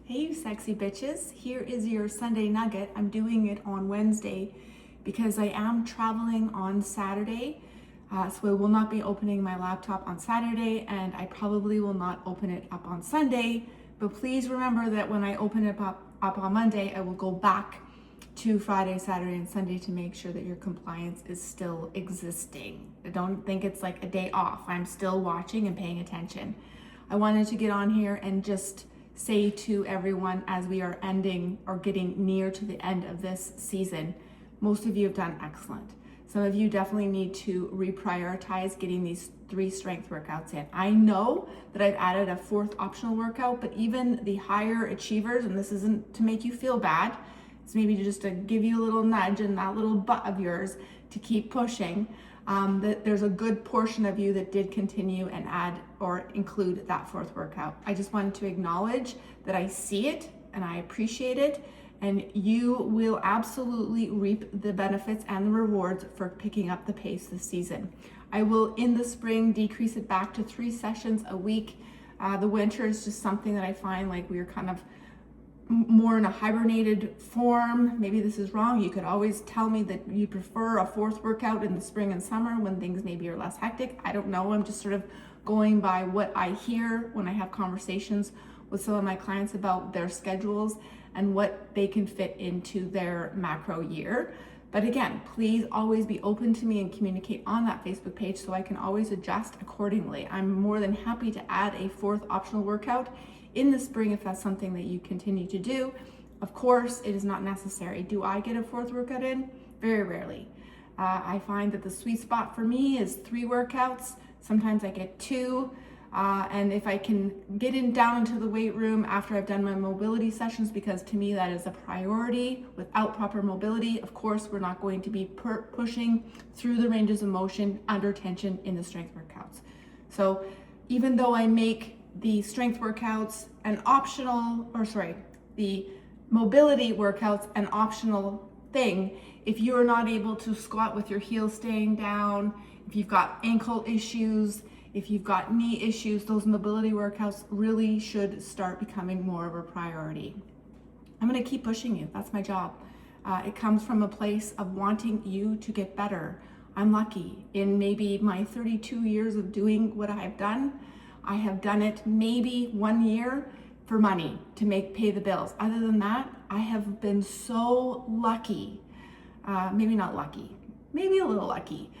Hey, you sexy bitches. Here is your Sunday nugget. I'm doing it on Wednesday because I am traveling on Saturday. So I will not be opening my laptop on Saturday, and I probably will not open it up on Sunday. But please remember that when I open it up on Monday, I will go back to Friday, Saturday, and Sunday to make sure that your compliance is still existing. I don't think it's like a day off. I'm still watching and paying attention. I wanted to get on here and just say to everyone, as we are ending or getting near to the end of this season, most of you have done excellent. Some of you definitely need to reprioritize getting these 3 strength workouts in. I know that I've added a 4th optional workout, but even the higher achievers, and this isn't to make you feel bad, it's maybe just to give you a little nudge and that little butt of yours to keep pushing, that there's a good portion of you that did continue and add or include that 4th workout. I just wanted to acknowledge that I see it and I appreciate it, and you will absolutely reap the benefits and the rewards for picking up the pace this season. I will, in the spring, decrease it back to 3 sessions a week. The winter is just something that I find like we're kind of more in a hibernated form. Maybe this is wrong. You could always tell me that you prefer a 4th workout in the spring and summer when things maybe are less hectic. I don't know. I'm just sort of going by what I hear when I have conversations with some of my clients about their schedules and what they can fit into their macro year. But again, please always be open to me and communicate on that Facebook page so I can always adjust accordingly. I'm more than happy to add a 4th optional workout in the spring if that's something that you continue to do. Of course, it is not necessary. Do I get a 4th workout in? Very rarely. I find that the sweet spot for me is 3 workouts. Sometimes I get 2. And if I can get down into the weight room after I've done my mobility sessions, because to me that is a priority. Without proper mobility, of course, we're not going to be pushing through the ranges of motion under tension in the strength workouts. So even though I make the strength workouts an optional, the mobility workouts an optional thing, if you are not able to squat with your heels staying down, if you've got ankle issues, if you've got knee issues, those mobility workouts really should start becoming more of a priority. I'm going to keep pushing you. That's my job. It comes from a place of wanting you to get better. I'm lucky. In maybe my 32 years of doing what I've done, I have done it maybe 1 year for money to pay the bills. Other than that, I have been so lucky, maybe not lucky, maybe a little lucky,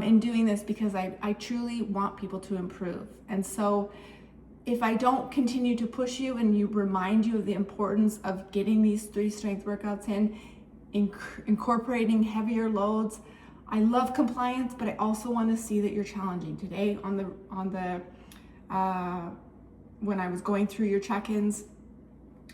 in doing this because I truly want people to improve. And so if I don't continue to push you and remind you of the importance of getting these 3 strength workouts in, incorporating heavier loads, I love compliance, but I also want to see that you're challenging. Today when I was going through your check-ins,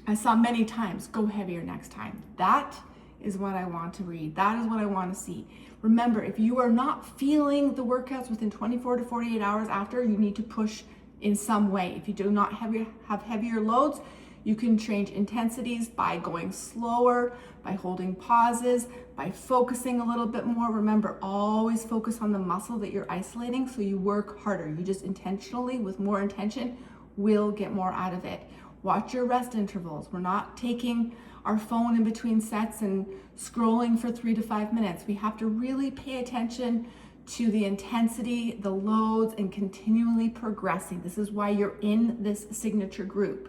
I saw many times, go heavier next time. That is what I want to read. That is what I want to see. Remember, if you are not feeling the workouts within 24 to 48 hours after, you need to push in some way. If you do not have heavier loads, you can change intensities by going slower, by holding pauses, by focusing a little bit more. Remember, always focus on the muscle that you're isolating so you work harder. You just intentionally, with more intention, will get more out of it. Watch your rest intervals. We're not taking our phone in between sets and scrolling for 3 to 5 minutes. We have to really pay attention to the intensity, the loads, and continually progressing. This is why you're in this signature group.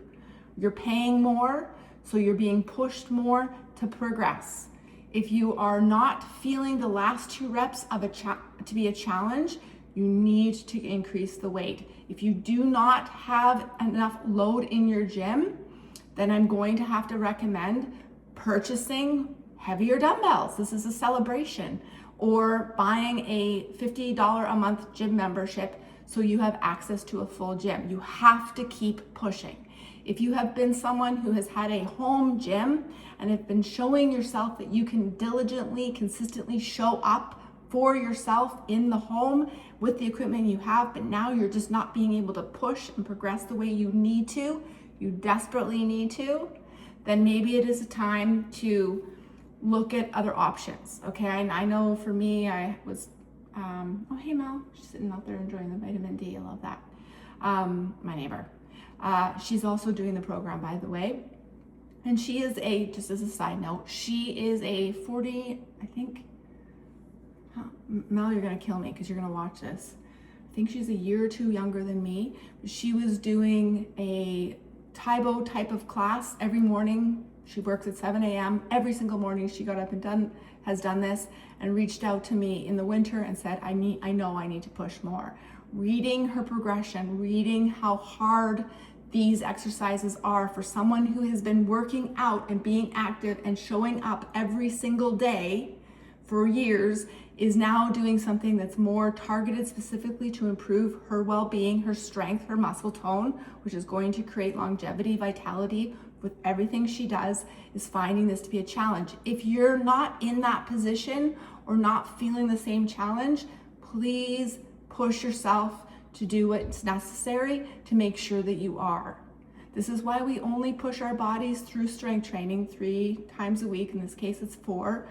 You're paying more, so you're being pushed more to progress. If you are not feeling the last 2 reps of to be a challenge, you need to increase the weight. If you do not have enough load in your gym, then I'm going to have to recommend purchasing heavier dumbbells. This is a celebration. Or buying a $50 a month gym membership so you have access to a full gym. You have to keep pushing. If you have been someone who has had a home gym and have been showing yourself that you can diligently, consistently show up for yourself in the home with the equipment you have, but now you're just not being able to push and progress the way you need to, you desperately need to, then maybe it is a time to look at other options, okay? And I know for me, I was, oh, hey Mel, she's sitting out there enjoying the vitamin D, I love that. My neighbor. She's also doing the program, by the way. And she is just as a side note, she is a 40, I think, Mel, you're gonna kill me because you're gonna watch this. I think she's a year or two younger than me. She was doing a Taibo type of class every morning. She works at 7 a.m. Every single morning she got up and has done this, and reached out to me in the winter and said, I know I need to push more. Reading her progression, reading how hard these exercises are for someone who has been working out and being active and showing up every single day for years, is now doing something that's more targeted specifically to improve her well-being, her strength, her muscle tone, which is going to create longevity, vitality with everything she does, is finding this to be a challenge. If you're not in that position or not feeling the same challenge, please push yourself to do what's necessary to make sure that you are. This is why we only push our bodies through strength training 3 times a week. In this case, it's 4.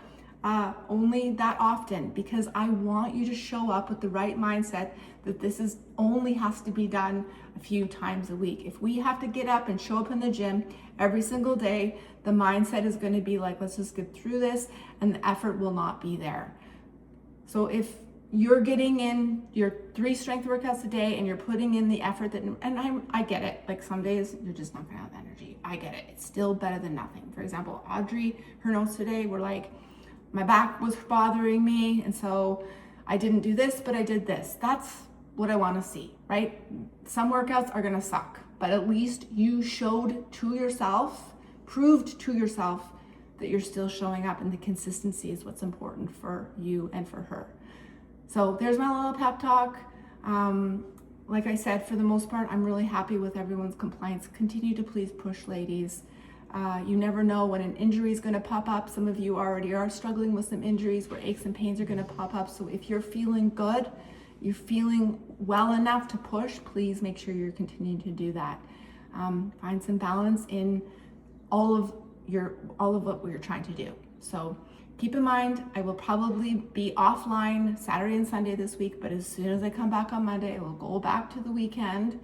Only that often, because I want you to show up with the right mindset that this only has to be done a few times a week. If we have to get up and show up in the gym every single day, the mindset is going to be like, let's just get through this, and the effort will not be there. So if you're getting in your 3 strength workouts a day and you're putting in the effort I get it, like some days you're just not gonna have energy. I get it. It's still better than nothing. For example, Audrey, her notes today were like, my back was bothering me, and so I didn't do this, but I did this. That's what I want to see, right? Some workouts are going to suck, but at least you showed to yourself, proved to yourself that you're still showing up, and the consistency is what's important for you and for her. So there's my little pep talk. Like I said, for the most part, I'm really happy with everyone's compliance. Continue to please push, ladies. You never know when an injury is going to pop up. Some of you already are struggling with some injuries where aches and pains are going to pop up. So if you're feeling good, you're feeling well enough to push, please make sure you're continuing to do that. Find some balance in all of what we're trying to do. So keep in mind, I will probably be offline Saturday and Sunday this week, but as soon as I come back on Monday, I will go back to the weekend.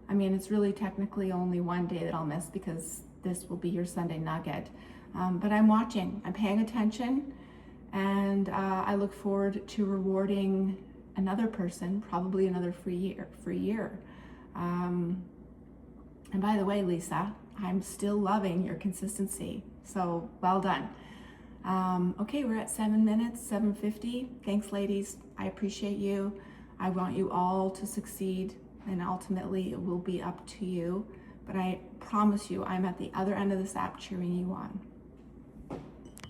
I mean, it's really technically only one day that I'll miss because this will be your Sunday nugget. But I'm watching, I'm paying attention, and I look forward to rewarding another person, probably another free year. And by the way, Lisa, I'm still loving your consistency. So well done. Okay, we're at 7 minutes, 7:50. Thanks, ladies. I appreciate you. I want you all to succeed, and ultimately it will be up to you. But I promise you, I'm at the other end of this app cheering you on.